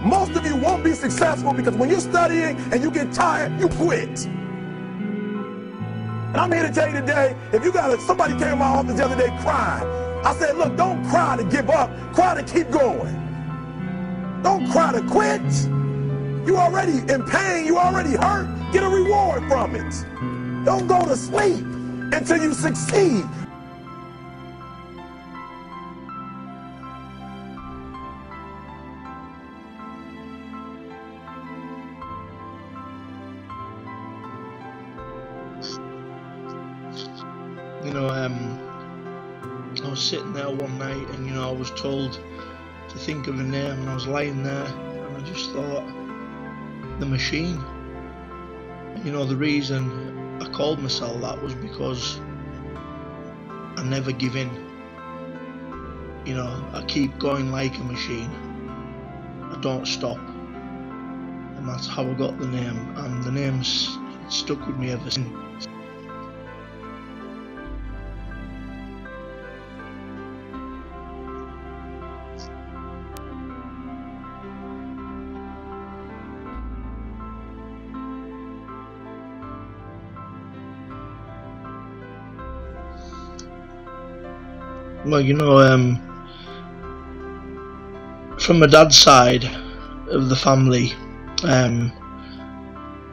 Most of you won't be successful because when you're studying and you get tired, you quit. And I'm here to tell you today, if you got somebody came to my office the other day crying, I said, look, don't cry to give up, cry to keep going. Don't cry to quit. You already in pain, you already hurt, get a reward from it. Don't go to sleep until you succeed. You know, I was sitting there one night and, you know, I was told to think of a name, and I was lying there and I just thought, the machine. You know, the reason I called myself that was because I never give in. You know, I keep going like a machine. I don't stop. And that's how I got the name, and the name's stuck with me ever since. Well, you know, from my dad's side of the family,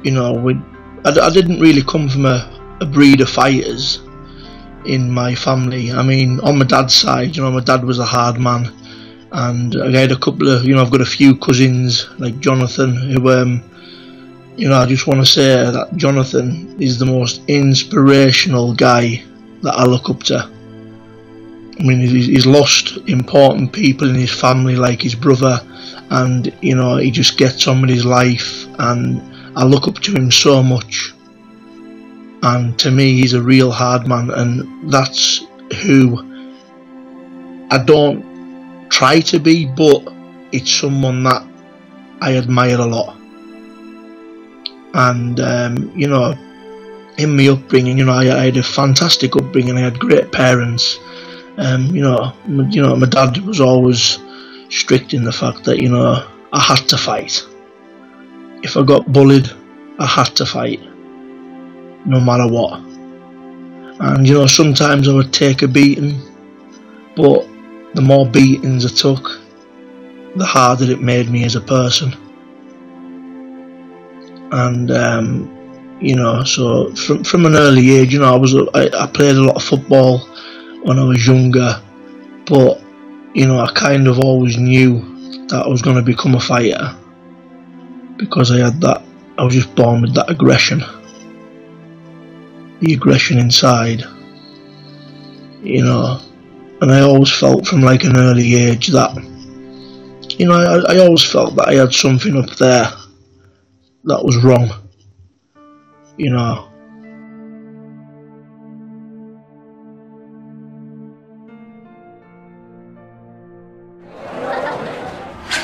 you know, I didn't really come from a breed of fighters in my family. I mean, on my dad's side, you know, my dad was a hard man, and I had a couple of, you know, I've got a few cousins like Jonathan who, you know, I just want to say that Jonathan is the most inspirational guy that I look up to. I mean, he's lost important people in his family, like his brother, and, you know, he just gets on with his life, and I look up to him so much. And to me, he's a real hard man, and that's who I don't try to be, but it's someone that I admire a lot. And you know, in my upbringing, you know, I had a fantastic upbringing. I had great parents. You know, my dad was always strict in the fact that, you know, I had to fight. If I got bullied, I had to fight, no matter what. And, you know, sometimes I would take a beating, but the more beatings I took, the harder it made me as a person. And you know, so from an early age, you know, I played a lot of football when I was younger, but, you know, I kind of always knew that I was going to become a fighter, because I was just born with that aggression, the aggression inside, you know. And I always felt from like an early age that, you know, I always felt that I had something up there that was wrong, you know.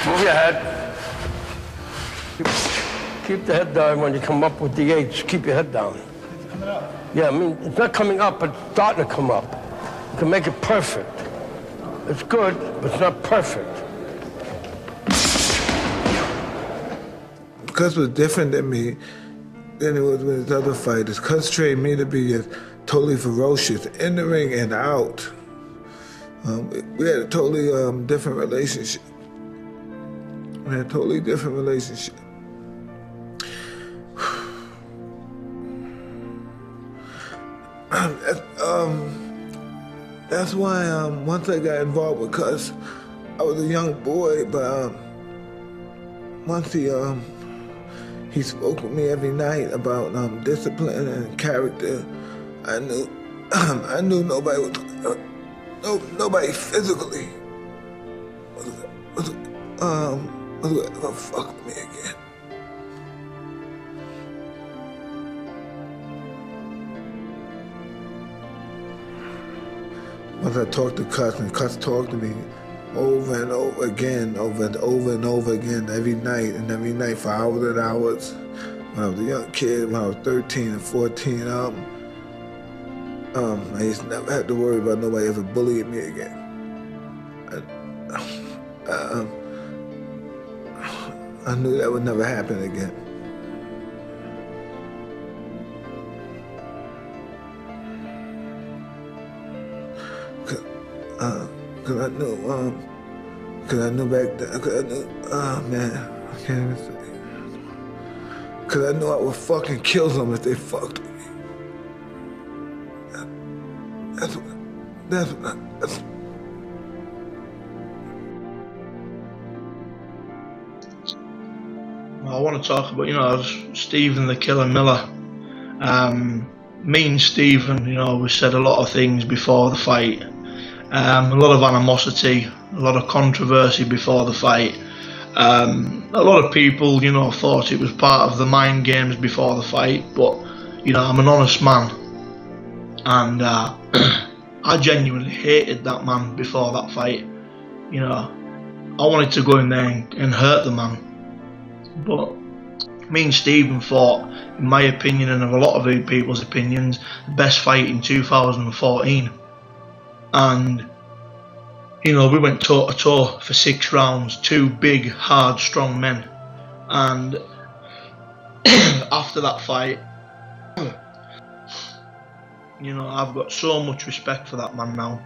Move your head. Keep the head down when you come up with the H. Keep your head down. It's coming up. Yeah, I mean, it's not coming up, but it's starting to come up. You can make it perfect. It's good, but it's not perfect. Cuz was different than me than it was with his other fighters. Cuz trained me to be totally ferocious in the ring and out. We had a totally different relationship. We had a totally different relationship. That's why once I got involved with Cuz, I was a young boy, but once he spoke with me every night about discipline and character, I knew nobody nobody physically was gonna fuck with me again. Once I talked to Cuz, and Cuz talked to me over and over again, over and over again, every night for hours and hours. When I was a young kid, when I was 13 and 14, I just never had to worry about nobody ever bullying me again. I knew that would never happen again. Cause I knew back then, cause I knew, oh man, I can't even say. Cause I knew I would fucking kill them if they fucked with me. That's I want to talk about, you know, Stephen the Killer Miller. Me and Stephen, you know, we said a lot of things before the fight. A lot of animosity, a lot of controversy before the fight. A lot of people, you know, thought it was part of the mind games before the fight, but, you know, I'm an honest man. And I genuinely hated that man before that fight. You know, I wanted to go in there and hurt the man. But me and Stephen fought, in my opinion and of a lot of people's opinions, the best fight in 2014. And, you know, we went toe to toe for 6 rounds, 2 big, hard, strong men. And after that fight, you know, I've got so much respect for that man now.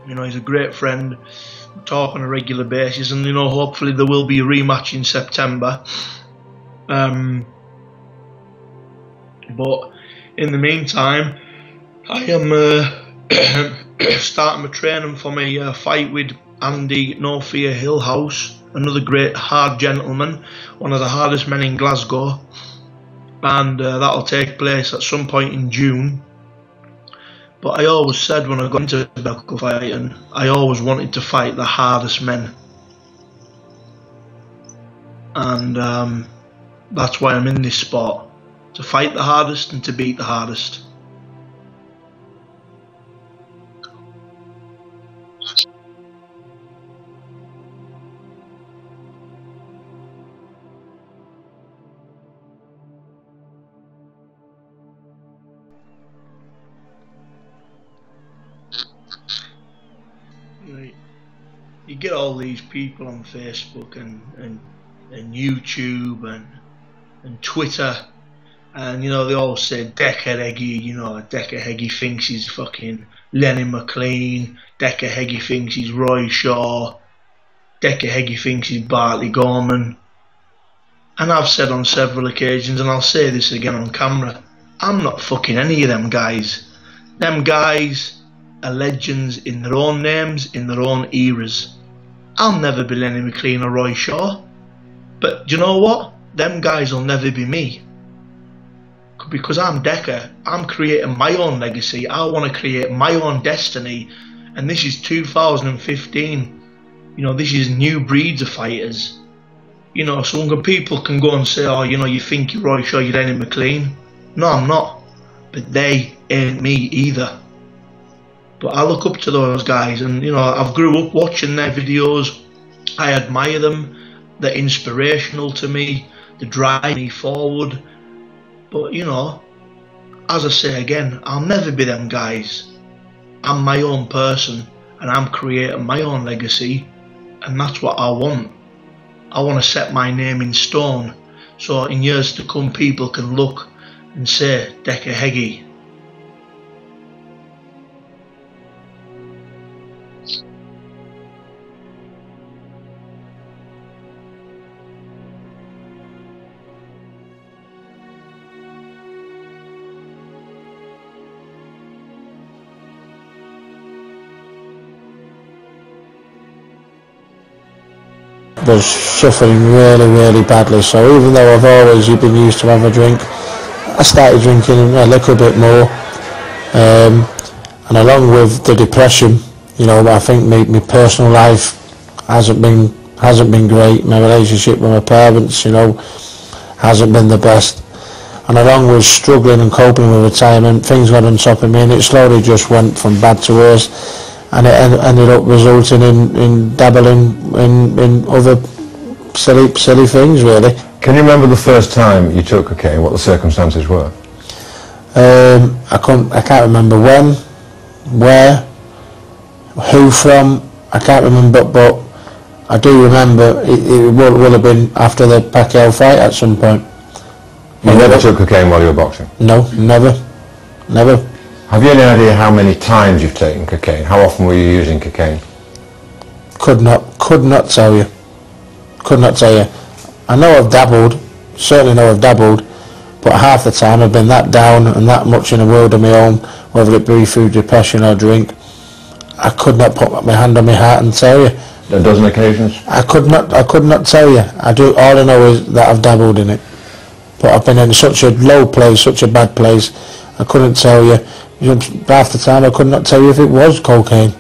You know, he's a great friend. We talk on a regular basis, and, you know, hopefully there will be a rematch in September. But in the meantime, I am starting my training for my fight with Andy No Fear Hillhouse, another great hard gentleman, one of the hardest men in Glasgow, and that'll take place at some point in June. But I always said when I got into Becca fighting, I always wanted to fight the hardest men. And that's why I'm in this sport, to fight the hardest and to beat the hardest. You get all these people on Facebook and YouTube and Twitter, and, you know, they all say Decca Heggie, you know, Decca Heggie thinks he's fucking Lenny McLean, Decca Heggie thinks he's Roy Shaw, Decca Heggie thinks he's Bartley Gorman. And I've said on several occasions, and I'll say this again on camera, I'm not fucking any of them guys. Them guys are legends in their own names, in their own eras. I'll never be Lenny McLean or Roy Shaw, but do you know what? Them guys will never be me. Because I'm Decca, I'm creating my own legacy, I want to create my own destiny, and this is 2015. You know, this is new breeds of fighters. You know, so when people can go and say, oh, you know, you think you're Roy Shaw, you're Lenny McLean. No, I'm not. But they ain't me either. But I look up to those guys, and, you know, I've grew up watching their videos. I admire them. They're inspirational to me. They drive me forward. But, you know, as I say again, I'll never be them guys. I'm my own person, and I'm creating my own legacy, and that's what I want. I want to set my name in stone, so in years to come people can look and say, Decca Heggie. Was suffering really badly, so even though I've always been used to have a drink, I started drinking a little bit more, and along with the depression, you know, I think my personal life hasn't been great. My relationship with my parents, you know, hasn't been the best, and along with struggling and coping with retirement, things got on top of me, and it slowly just went from bad to worse. And it ended up resulting in dabbling in other silly things, really. Can you remember the first time you took cocaine, what the circumstances were? I can't remember when, where, who from, I can't remember, but I do remember it will have been after the Pacquiao fight at some point. You never took cocaine while you were boxing? No, never. Have you any idea how many times you've taken cocaine? How often were you using cocaine? Could not tell you. Could not tell you. I know I've dabbled, certainly know I've dabbled, but half the time I've been that down and that much in a world of my own, whether it be through depression or drink. I could not put my hand on my heart and tell you. A dozen occasions? I could not tell you. All I know is that I've dabbled in it. But I've been in such a low place, such a bad place, I couldn't tell you. Half the time I could not tell you if it was cocaine.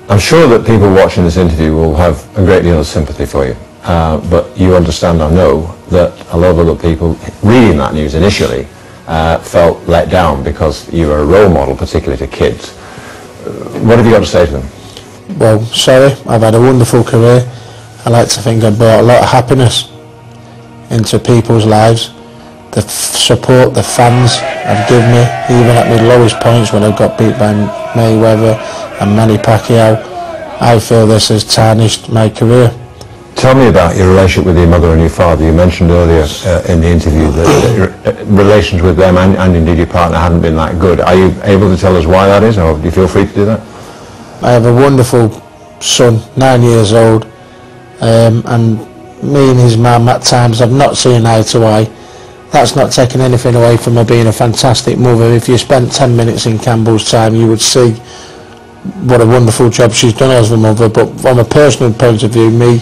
I'm sure that people watching this interview will have a great deal of sympathy for you. But you understand, I know, that a lot of other people reading that news initially felt let down because you were a role model, particularly to kids. What have you got to say to them? Well, sorry, I've had a wonderful career. I like to think I've brought a lot of happiness into people's lives. The support the fans have given me, even at my lowest points when I got beat by Mayweather and Manny Pacquiao, I feel this has tarnished my career. Tell me about your relationship with your mother and your father. You mentioned earlier in the interview that your relations with them and indeed your partner hadn't been that good. Are you able to tell us why that is, or do you feel free to do that? I have a wonderful son, 9 years old, and me and his mum at times have not seen eye to eye. That's not taking anything away from her being a fantastic mother. If you spent 10 minutes in Campbell's time, you would see what a wonderful job she's done as a mother. But from a personal point of view, me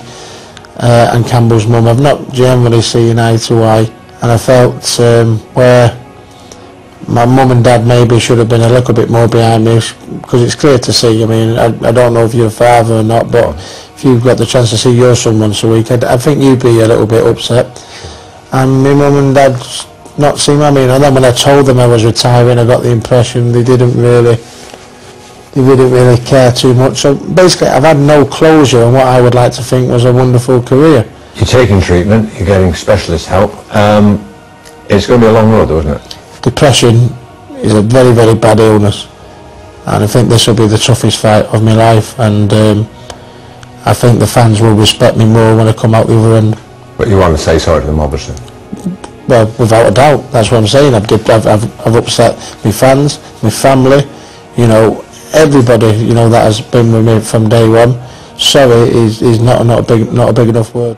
and Campbell's mum have not generally seen eye to eye, and I felt where my mum and dad maybe should have been a little bit more behind me, because it's clear to see. I mean, I don't know if you're a father or not, but if you've got the chance to see your son once a week, I think you'd be a little bit upset. And my mum and dad not seen me. I mean, and then when I told them I was retiring, I got the impression they didn't really care too much. So basically, I've had no closure on what I would like to think was a wonderful career. You're taking treatment, you're getting specialist help. It's going to be a long road though, isn't it? Depression is a very, very bad illness, and I think this will be the toughest fight of my life, and I think the fans will respect me more when I come out the other end. But you want to say sorry to them, obviously. Well, without a doubt, that's what I'm saying. I've upset my fans, my family, everybody, that has been with me from day one. Sorry is not a big enough word.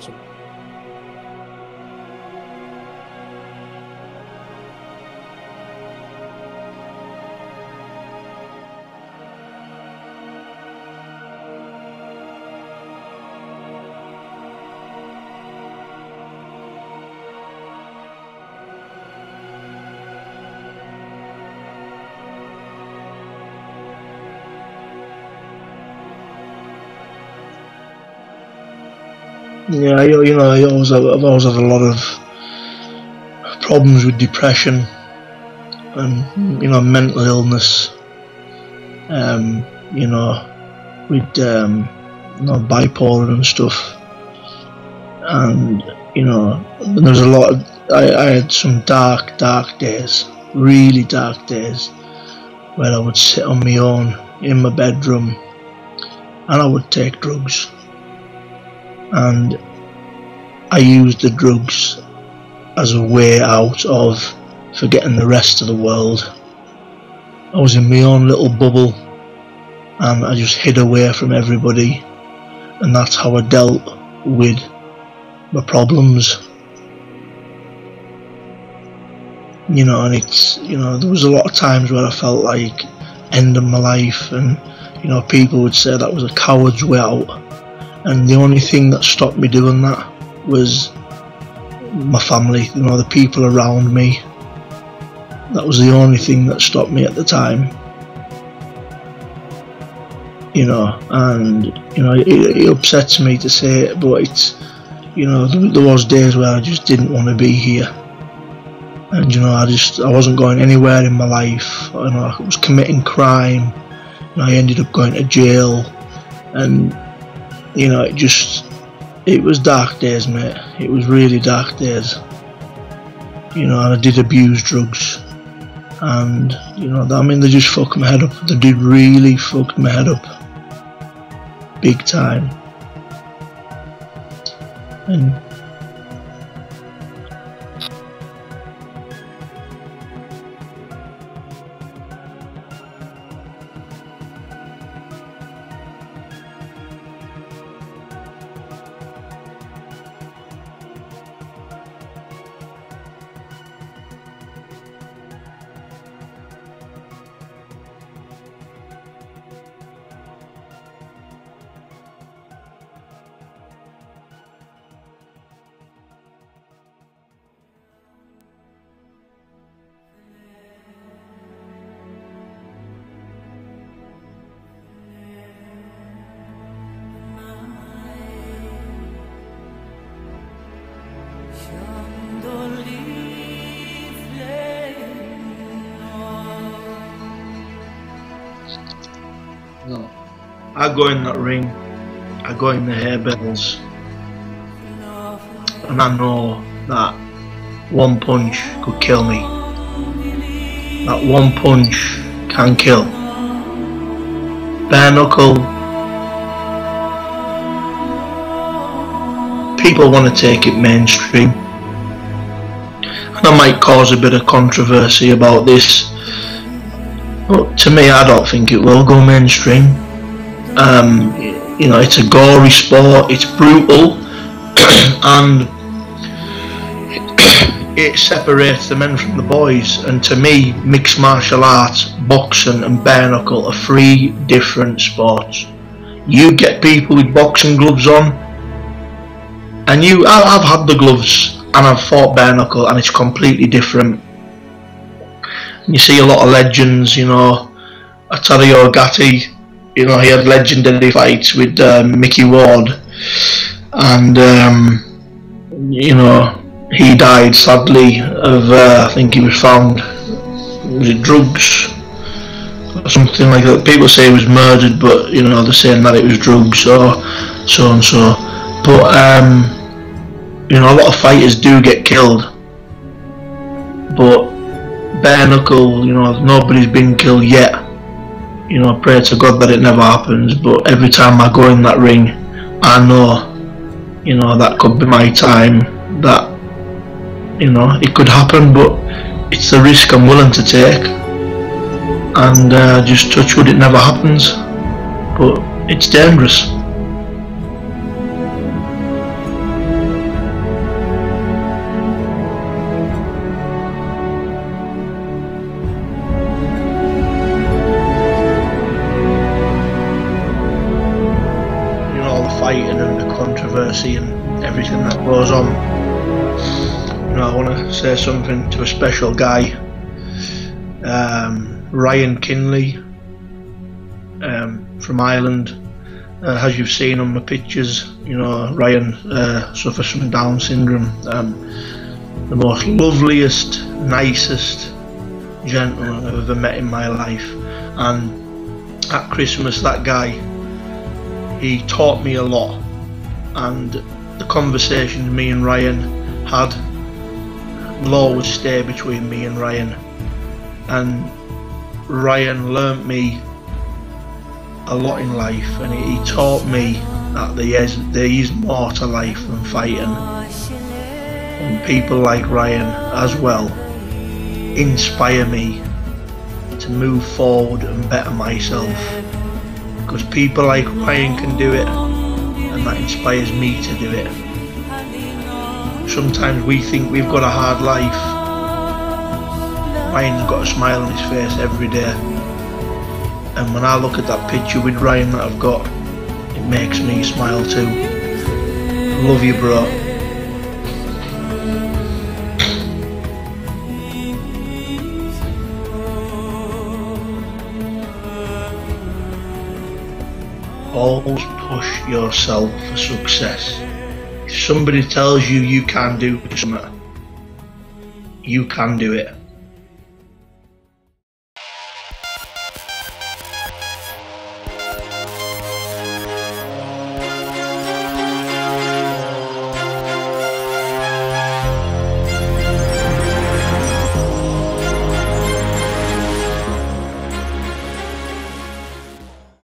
Yeah, I've always had a lot of problems with depression and mental illness. With bipolar and stuff, and there was a lot of I had some dark days, really dark days, where I would sit on my own in my bedroom and I would take drugs. And I used the drugs as a way out of forgetting the rest of the world. I was in my own little bubble and I just hid away from everybody, and that's how I dealt with my problems. And it's, there was a lot of times where I felt like ending my life, and people would say that was a coward's way out. And the only thing that stopped me doing that was my family, the people around me. That was the only thing that stopped me at the time. It upsets me to say it, but it's, there was days where I just didn't want to be here. And I wasn't going anywhere in my life. I was committing crime. I ended up going to jail, and it was dark days, mate. It was really dark days. And I did abuse drugs, and they just fucked my head up. They did really fuck my head up, big time. And I go in that ring, I go in the harebells, and I know that one punch could kill me. That one punch can kill. Bare knuckle, people want to take it mainstream, and I might cause a bit of controversy about this, but to me I don't think it will go mainstream. You know, it's a gory sport, it's brutal, and it separates the men from the boys. And to me, mixed martial arts, boxing and bare knuckle are three different sports. You get people with boxing gloves on, and I've had the gloves and I've fought bare knuckle, and it's completely different. And you see a lot of legends, you know, Atario Gatti, you know, he had legendary fights with Mickey Ward, and you know, he died sadly of I think he was found, was it drugs or something like that. People say he was murdered, but you know, they're saying that it was drugs or so and so. But you know, a lot of fighters do get killed, but bare knuckle, you know, nobody's been killed yet. You know, I pray to God that it never happens, but every time I go in that ring, I know, you know, that could be my time, that, you know, it could happen, but it's the risk I'm willing to take, and just touch wood, it never happens, but it's dangerous. Fighting and the controversy and everything that goes on. You know, I want to say something to a special guy, Ryan Kinley, from Ireland. As you've seen on the pictures, you know, Ryan suffers from Down syndrome. The most loveliest, nicest gentleman I've ever met in my life. And at Christmas, that guy, he taught me a lot, and the conversations me and Ryan had will always stay between me and Ryan. And Ryan learnt me a lot in life, and he taught me that there is more to life than fighting. And people like Ryan as well inspire me to move forward and better myself. Because people like Ryan can do it, and that inspires me to do it. Sometimes we think we've got a hard life. Ryan's got a smile on his face every day, and when I look at that picture with Ryan that I've got, it makes me smile too. I love you, bro. Always push yourself for success. If somebody tells you you can't do something, you can do it.